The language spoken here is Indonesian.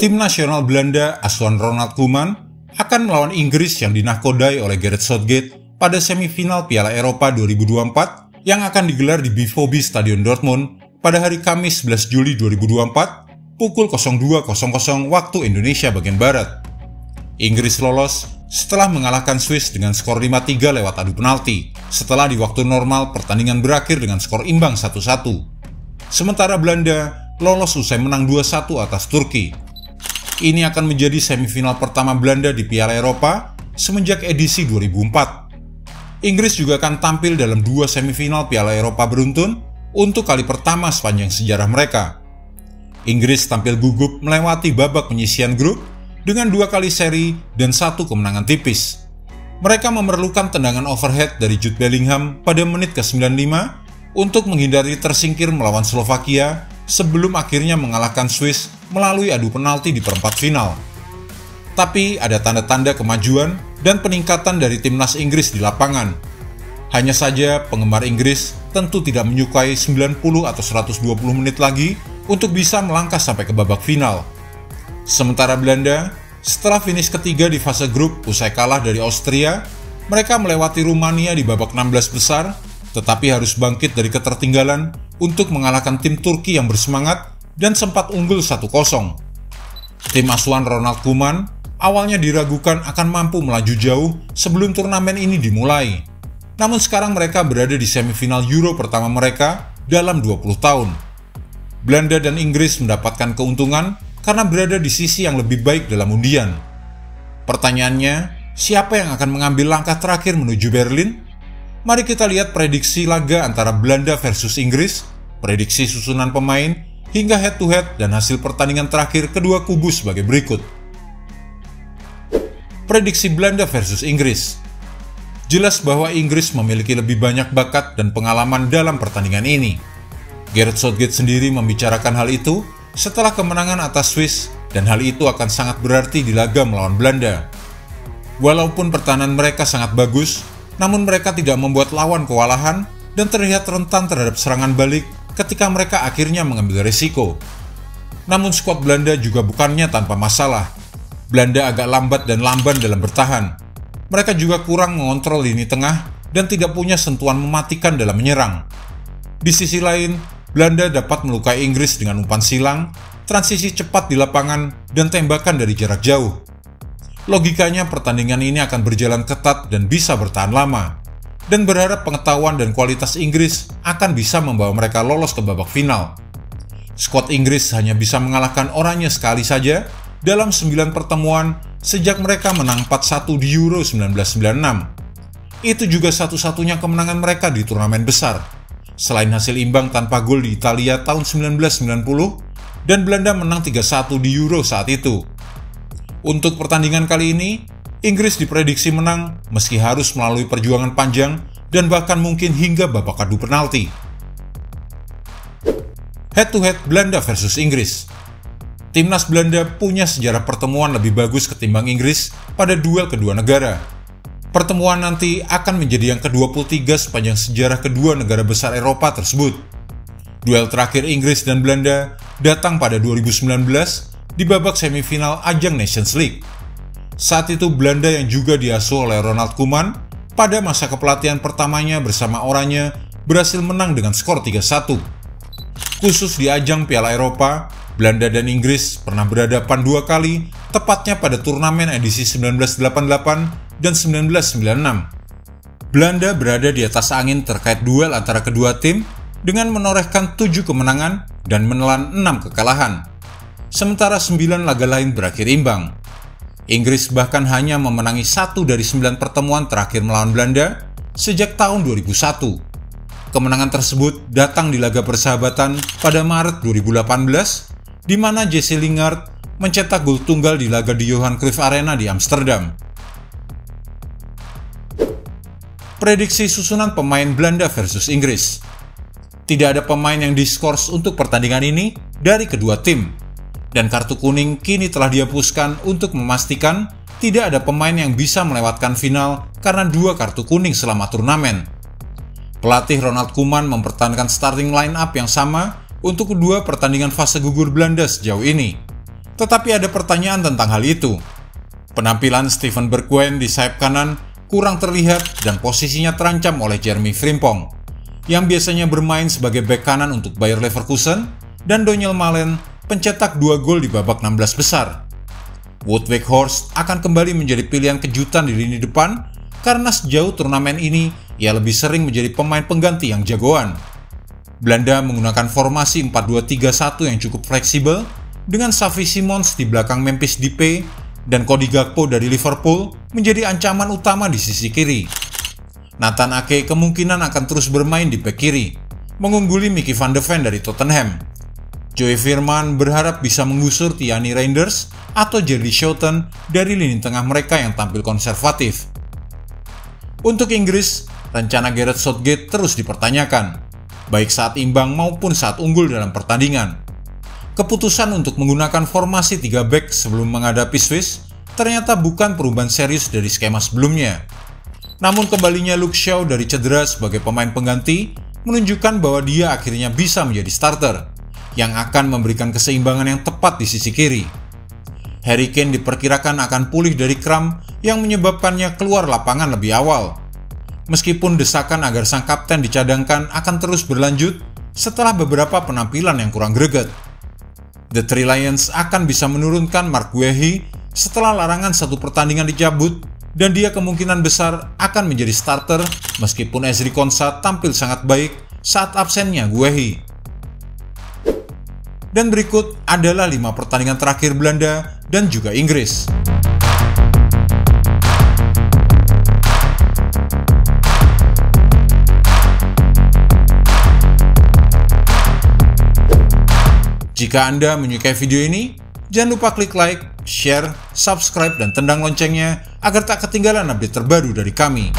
Tim nasional Belanda asuhan Ronald Koeman akan melawan Inggris yang dinahkodai oleh Gareth Southgate pada semifinal Piala Eropa 2024 yang akan digelar di BVB Stadion Dortmund pada hari Kamis 11 Juli 2024 pukul 02.00 waktu Indonesia bagian Barat. Inggris lolos setelah mengalahkan Swiss dengan skor 5-3 lewat adu penalti setelah di waktu normal pertandingan berakhir dengan skor imbang 1-1. Sementara Belanda lolos usai menang 2-1 atas Turki. Ini akan menjadi semifinal pertama Belanda di Piala Eropa semenjak edisi 2004. Inggris juga akan tampil dalam 2 semifinal Piala Eropa beruntun untuk kali pertama sepanjang sejarah mereka. Inggris tampil gugup melewati babak penyisihan grup dengan 2 kali seri dan 1 kemenangan tipis. Mereka memerlukan tendangan overhead dari Jude Bellingham pada menit ke-95 untuk menghindari tersingkir melawan Slovakia sebelum akhirnya mengalahkan Swiss melalui adu penalti di perempat final. Tapi ada tanda-tanda kemajuan dan peningkatan dari timnas Inggris di lapangan. Hanya saja penggemar Inggris tentu tidak menyukai 90 atau 120 menit lagi untuk bisa melangkah sampai ke babak final. Sementara Belanda, setelah finish ketiga di fase grup usai kalah dari Austria, mereka melewati Rumania di babak 16 besar, tetapi harus bangkit dari ketertinggalan untuk mengalahkan tim Turki yang bersemangat dan sempat unggul 1-0. Tim asuhan Ronald Koeman awalnya diragukan akan mampu melaju jauh sebelum turnamen ini dimulai. Namun sekarang mereka berada di semifinal Euro pertama mereka dalam 20 tahun. Belanda dan Inggris mendapatkan keuntungan karena berada di sisi yang lebih baik dalam undian. Pertanyaannya, siapa yang akan mengambil langkah terakhir menuju Berlin? Mari kita lihat prediksi laga antara Belanda versus Inggris, prediksi susunan pemain, hingga head-to-head dan hasil pertandingan terakhir kedua kubu sebagai berikut. Prediksi Belanda versus Inggris. Jelas bahwa Inggris memiliki lebih banyak bakat dan pengalaman dalam pertandingan ini. Gareth Southgate sendiri membicarakan hal itu setelah kemenangan atas Swiss, dan hal itu akan sangat berarti di laga melawan Belanda. Walaupun pertahanan mereka sangat bagus, namun mereka tidak membuat lawan kewalahan dan terlihat rentan terhadap serangan balik ketika mereka akhirnya mengambil risiko. Namun skuad Belanda juga bukannya tanpa masalah. Belanda agak lambat dan lamban dalam bertahan. Mereka juga kurang mengontrol lini tengah dan tidak punya sentuhan mematikan dalam menyerang. Di sisi lain, Belanda dapat melukai Inggris dengan umpan silang, transisi cepat di lapangan, dan tembakan dari jarak jauh. Logikanya pertandingan ini akan berjalan ketat dan bisa bertahan lama, dan berharap pengetahuan dan kualitas Inggris akan bisa membawa mereka lolos ke babak final. Skuad Inggris hanya bisa mengalahkan orangnya sekali saja dalam 9 pertemuan sejak mereka menang 4-1 di Euro 1996. Itu juga satu-satunya kemenangan mereka di turnamen besar, selain hasil imbang tanpa gol di Italia tahun 1990 dan Belanda menang 3-1 di Euro saat itu. Untuk pertandingan kali ini, Inggris diprediksi menang meski harus melalui perjuangan panjang dan bahkan mungkin hingga babak adu penalti. Head-to-head Belanda versus Inggris. Timnas Belanda punya sejarah pertemuan lebih bagus ketimbang Inggris pada duel kedua negara. Pertemuan nanti akan menjadi yang ke-23 sepanjang sejarah kedua negara besar Eropa tersebut. Duel terakhir Inggris dan Belanda datang pada 2019 di babak semifinal ajang Nations League. Saat itu Belanda yang juga diasuh oleh Ronald Koeman pada masa kepelatihan pertamanya bersama orangnya berhasil menang dengan skor 3-1. Khusus di ajang Piala Eropa, Belanda dan Inggris pernah berhadapan 2 kali, tepatnya pada turnamen edisi 1988 dan 1996. Belanda berada di atas angin terkait duel antara kedua tim dengan menorehkan 7 kemenangan dan menelan 6 kekalahan. Sementara 9 laga lain berakhir imbang. Inggris bahkan hanya memenangi 1 dari 9 pertemuan terakhir melawan Belanda sejak tahun 2001. Kemenangan tersebut datang di laga persahabatan pada Maret 2018, di mana Jesse Lingard mencetak gol tunggal di laga di Johan Cruyff Arena di Amsterdam. Prediksi susunan pemain Belanda versus Inggris. Tidak ada pemain yang diskors untuk pertandingan ini dari kedua tim, dan kartu kuning kini telah dihapuskan untuk memastikan tidak ada pemain yang bisa melewatkan final karena 2 kartu kuning selama turnamen. Pelatih Ronald Koeman mempertahankan starting line up yang sama untuk kedua pertandingan fase gugur Belanda sejauh ini. Tetapi ada pertanyaan tentang hal itu. Penampilan Steven Bergwijn di sayap kanan kurang terlihat dan posisinya terancam oleh Jeremy Frimpong, yang biasanya bermain sebagai bek kanan untuk Bayer Leverkusen, dan Donyell Malen pencetak 2 gol di babak 16 besar. Wout Weghorst akan kembali menjadi pilihan kejutan di lini depan karena sejauh turnamen ini ia lebih sering menjadi pemain pengganti yang jagoan. Belanda menggunakan formasi 4-2-3-1 yang cukup fleksibel dengan Xavi Simons di belakang Memphis Depay dan Cody Gakpo dari Liverpool menjadi ancaman utama di sisi kiri. Nathan Ake kemungkinan akan terus bermain di bek kiri, mengungguli Mickey van de Ven dari Tottenham. Joey Veerman berharap bisa menggusur Tierney Reinders atau Jerdy Schouten dari lini tengah mereka yang tampil konservatif. Untuk Inggris, rencana Gareth Southgate terus dipertanyakan, baik saat imbang maupun saat unggul dalam pertandingan. Keputusan untuk menggunakan formasi 3 bek sebelum menghadapi Swiss ternyata bukan perubahan serius dari skema sebelumnya. Namun kembalinya Luke Shaw dari cedera sebagai pemain pengganti menunjukkan bahwa dia akhirnya bisa menjadi starter, yang akan memberikan keseimbangan yang tepat di sisi kiri. Harry Kane diperkirakan akan pulih dari kram yang menyebabkannya keluar lapangan lebih awal. Meskipun desakan agar sang kapten dicadangkan akan terus berlanjut setelah beberapa penampilan yang kurang greget. The Three Lions akan bisa menurunkan Marc Guehi setelah larangan 1 pertandingan dicabut, dan dia kemungkinan besar akan menjadi starter meskipun Ezri Konsa tampil sangat baik saat absennya Guehi. Dan berikut adalah 5 pertandingan terakhir Belanda dan juga Inggris. Jika Anda menyukai video ini, jangan lupa klik like, share, subscribe, dan tendang loncengnya agar tak ketinggalan update terbaru dari kami.